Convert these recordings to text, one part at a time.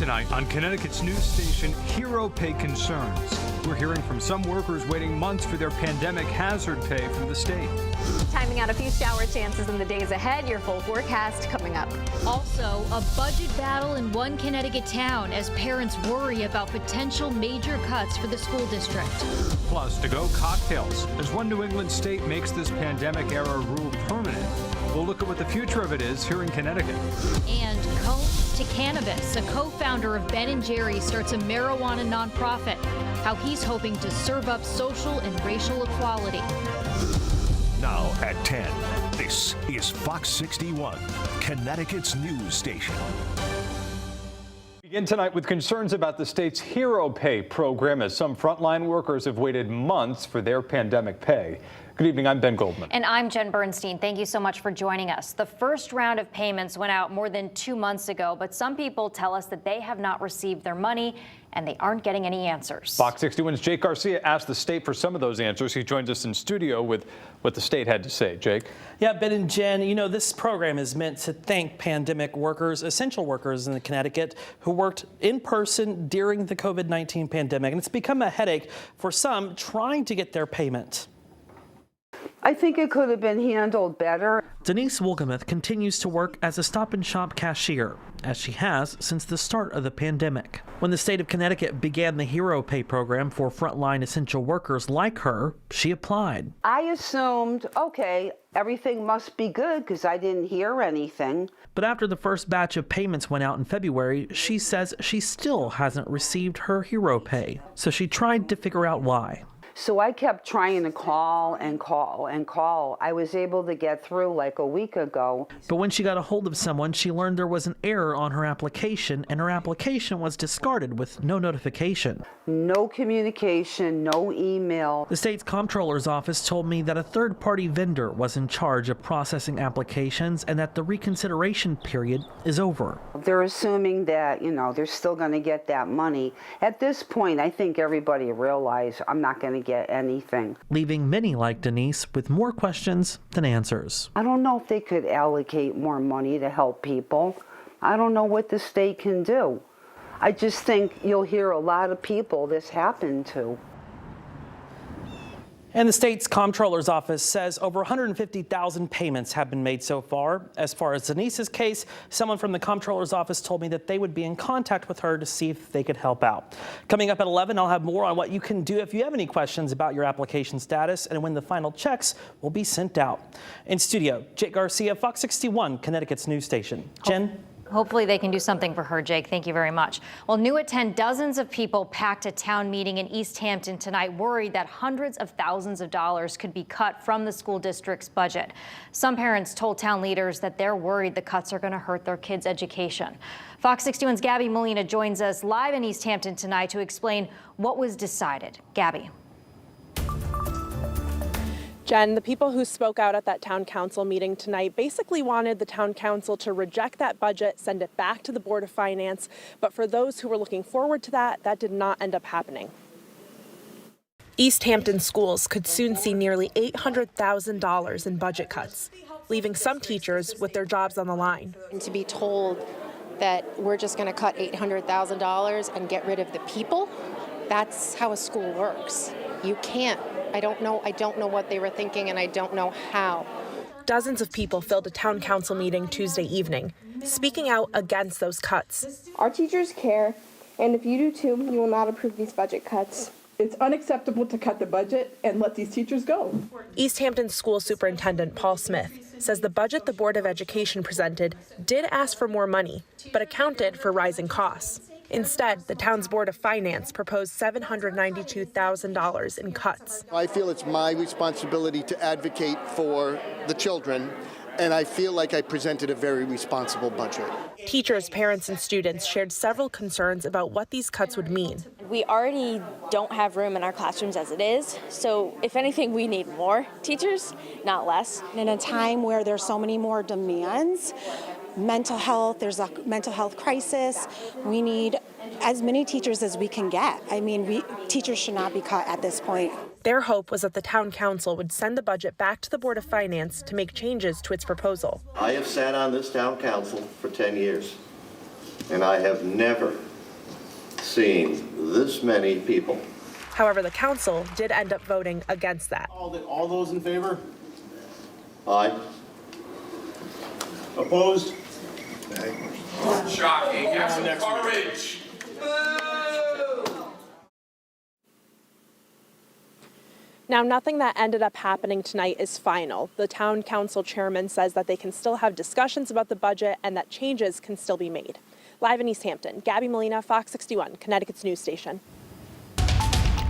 Tonight on Connecticut's news station, hero pay concerns. We're hearing from some workers waiting months for their pandemic hazard pay from the state. Timing out a few shower chances in the days ahead. Your full forecast coming up. Also, a budget battle in one Connecticut town as parents worry about potential major cuts for the school district. Plus, to-go cocktails as one New England state makes this pandemic-era rule permanent. We'll look at what the future of it is here in Connecticut. And cones to cannabis. A co-founder of Ben & Jerry's starts a marijuana nonprofit. How he's hoping to serve up social and racial equality. Now at 10, this is Fox 61, Connecticut's news station. Begin tonight with concerns about the state's hero pay program as some frontline workers have waited months for their pandemic pay. Good evening, I'm Ben Goldman. And I'm Jen Bernstein. Thank you so much for joining us. The first round of payments went out more than 2 months ago, but some people tell us that they have not received their money and they aren't getting any answers. Fox 61's Jake Garcia asked the state for some of those answers. He joins us in studio with what the state had to say. Jake? Yeah, Ben and Jen, you know, this program is meant to thank pandemic workers, essential workers in Connecticut who worked in person during the COVID-19 pandemic. And it's become a headache for some trying to get their payment. I think it could have been handled better. Denise Wolgamuth continues to work as a Stop and Shop cashier, as she has since the start of the pandemic. When the state of Connecticut began the Hero Pay program for frontline essential workers like her, she applied. I assumed, okay, everything must be good because I didn't hear anything. But after the first batch of payments went out in February, she says she still hasn't received her Hero Pay. So she tried to figure out why. So I kept trying to call and call and call. I was able to get through like a week ago. But when she got a hold of someone, she learned there was an error on her application, and her application was discarded with no notification. No communication, no email. The state's comptroller's office told me that a third-party vendor was in charge of processing applications and that the reconsideration period is over. They're assuming that, you know, they're still going to get that money. At this point, I think everybody realized I'm not going to get anything. Leaving many like Denise with more questions than answers. I don't know if they could allocate more money to help people. I don't know what the state can do. I just think you'll hear a lot of people this happened to. And the state's comptroller's office says over 150,000 payments have been made so far. As far as Denise's case, someone from the comptroller's office told me that they would be in contact with her to see if they could help out. Coming up at 11, I'll have more on what you can do if you have any questions about your application status and when the final checks will be sent out. In studio, Jake Garcia, Fox 61, Connecticut's news station. Jen? Hopefully they can do something for her, Jake. Thank you very much. Well, new at 10, dozens of people packed a town meeting in East Hampton tonight, worried that hundreds of thousands of dollars could be cut from the school district's budget. Some parents told town leaders that they're worried the cuts are going to hurt their kids' education. Fox 61's Gabby Molina joins us live in East Hampton tonight to explain what was decided. Gabby. Jen, the people who spoke out at that town council meeting tonight basically wanted the town council to reject that budget, send it back to the Board of Finance. But for those who were looking forward to that, that did not end up happening. East Hampton schools could soon see nearly $800,000 in budget cuts, leaving some teachers with their jobs on the line. And to be told that we're just going to cut $800,000 and get rid of the people, that's how a school works. You can't. I don't know what they were thinking, and I don't know how. Dozens of people filled a town council meeting Tuesday evening, speaking out against those cuts. Our teachers care, and if you do too, you will not approve these budget cuts. It's unacceptable to cut the budget and let these teachers go. East Hampton School Superintendent Paul Smith says the budget the Board of Education presented did ask for more money, but accounted for rising costs. Instead, the town's Board of Finance proposed $792,000 in cuts. I feel it's my responsibility to advocate for the children, and I feel like I presented a very responsible budget. Teachers, parents, and students shared several concerns about what these cuts would mean. We already don't have room in our classrooms as it is, so if anything, we need more teachers, not less. In a time where there's so many more demands, mental health, there's a mental health crisis, we need as many teachers as we can get. I mean, teachers should not be cut at this point. Their hope was that the town council would send the budget back to the Board of Finance to make changes to its proposal. I have sat on this town council for 10 years, and I have never seeing this many people. However, the council did end up voting against that. All those in favor? Aye. Opposed? Shocking. Have some courage. Now, nothing that ended up happening tonight is final. The town council chairman says that they can still have discussions about the budget and that changes can still be made. Live in East Hampton, Gabby Molina, Fox 61, Connecticut's news station.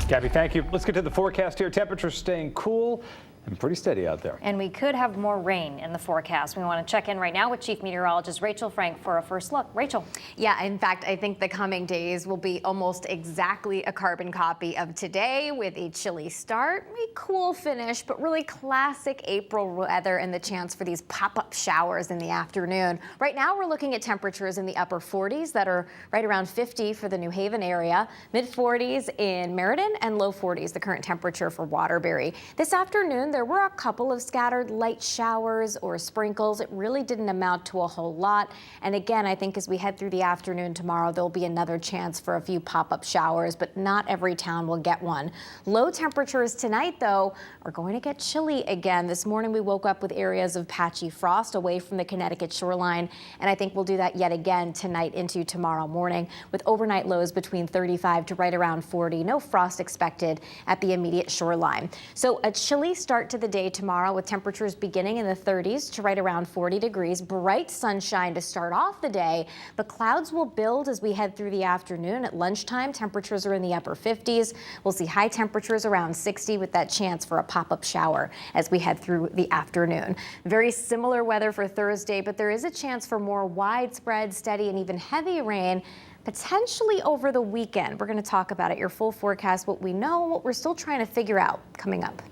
Gabby, thank you. Let's get to the forecast here. Temperatures staying cool and pretty steady out there. And we could have more rain in the forecast. We want to check in right now with Chief Meteorologist Rachel Frank for a first look. Rachel. Yeah, in fact, I think the coming days will be almost exactly a carbon copy of today, with a chilly start, a cool finish, but really classic April weather and the chance for these pop-up showers in the afternoon. Right now, we're looking at temperatures in the upper 40s that are right around 50 for the New Haven area, mid 40s in Meriden, and low 40s, the current temperature for Waterbury. This afternoon, there were a couple of scattered light showers or sprinkles. It really didn't amount to a whole lot. And again, I think as we head through the afternoon tomorrow, there'll be another chance for a few pop-up showers, but not every town will get one. Low temperatures tonight, though, are going to get chilly again. This morning, we woke up with areas of patchy frost away from the Connecticut shoreline, and I think we'll do that yet again tonight into tomorrow morning, with overnight lows between 35 to right around 40. No frost expected at the immediate shoreline. So a chilly start to the day tomorrow, with temperatures beginning in the 30s to right around 40 degrees. Bright sunshine to start off the day, but clouds will build as we head through the afternoon. At lunchtime, temperatures are in the upper 50s. We'll see high temperatures around 60 with that chance for a pop-up shower as we head through the afternoon. Very similar weather for Thursday, but there is a chance for more widespread, steady, and even heavy rain potentially over the weekend. We're going to talk about it, your full forecast, what we know, what we're still trying to figure out coming up.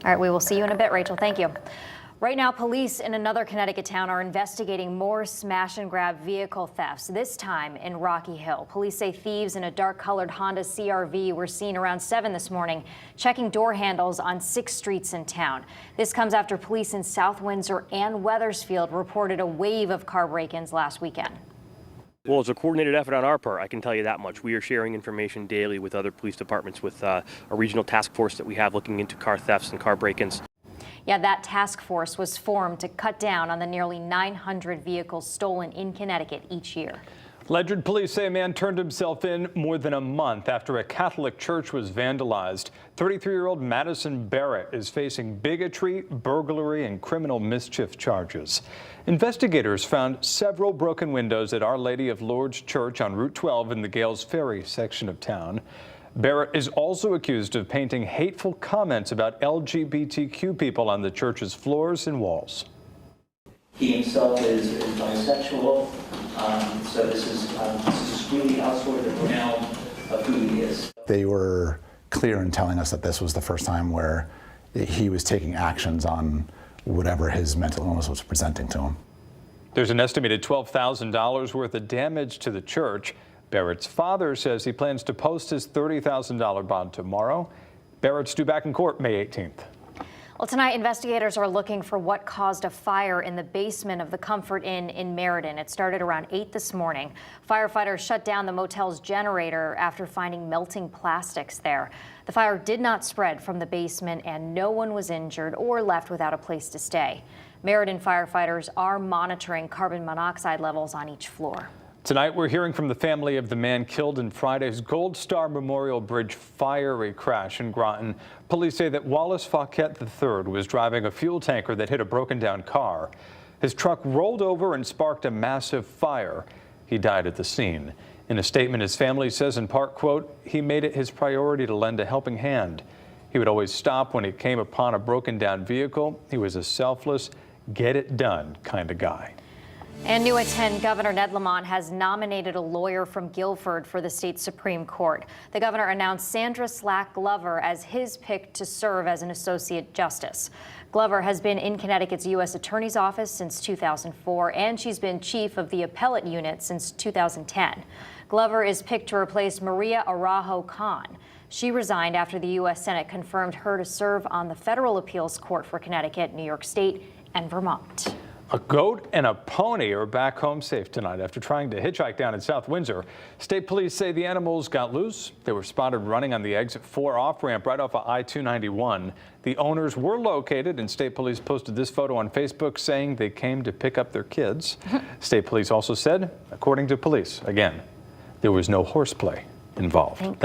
All right, we will see you in a bit, Rachel. Thank you. Right now, police in another Connecticut town are investigating more smash and grab vehicle thefts, this time in Rocky Hill. Police say thieves in a dark-colored Honda CR-V were seen around 7 this morning, checking door handles on 6 streets in town. This comes after police in South Windsor and Wethersfield reported a wave of car break-ins last weekend. Well, it's a coordinated effort on our part, I can tell you that much. We are sharing information daily with other police departments, with a regional task force that we have looking into car thefts and car break-ins. Yeah, that task force was formed to cut down on the nearly 900 vehicles stolen in Connecticut each year. Ledyard police say a man turned himself in more than a month after a Catholic church was vandalized. 33-year-old Madison Barrett is facing bigotry, burglary, and criminal mischief charges. Investigators found several broken windows at Our Lady of Lourdes Church on Route 12 in the Gales Ferry section of town. Barrett is also accused of painting hateful comments about LGBTQ people on the church's floors and walls. He himself is bisexual, so this is really outside the realm of who he is. They were clear in telling us that this was the first time where he was taking actions on whatever his mental illness was presenting to him. There's an estimated $12,000 worth of damage to the church. Barrett's father says he plans to post his $30,000 bond tomorrow. Barrett's due back in court May 18th. Well, tonight, investigators are looking for what caused a fire in the basement of the Comfort Inn in Meriden. It started around 8 this morning. Firefighters shut down the motel's generator after finding melting plastics there. The fire did not spread from the basement, and no one was injured or left without a place to stay. Meriden firefighters are monitoring carbon monoxide levels on each floor. Tonight, we're hearing from the family of the man killed in Friday's Gold Star Memorial Bridge fiery crash in Groton. Police say that Wallace Fauquet III was driving a fuel tanker that hit a broken-down car. His truck rolled over and sparked a massive fire. He died at the scene. In a statement, his family says in part, quote, "He made it his priority to lend a helping hand. He would always stop when he came upon a broken-down vehicle. He was a selfless, get-it-done kind of guy." And new at 10, Governor Ned Lamont has nominated a lawyer from Guilford for the state Supreme Court. The governor announced Sandra Slack Glover as his pick to serve as an associate justice. Glover has been in Connecticut's U.S. Attorney's Office since 2004, and she's been chief of the appellate unit since 2010. Glover is picked to replace Maria Araujo Khan. She resigned after the U.S. Senate confirmed her to serve on the federal appeals court for Connecticut, New York State, and Vermont. A goat and a pony are back home safe tonight after trying to hitchhike down in South Windsor. State police say the animals got loose. They were spotted running on the exit 4 off-ramp right off of I-291. The owners were located, and state police posted this photo on Facebook saying they came to pick up their kids. State police also said, according to police, again, there was no horseplay involved.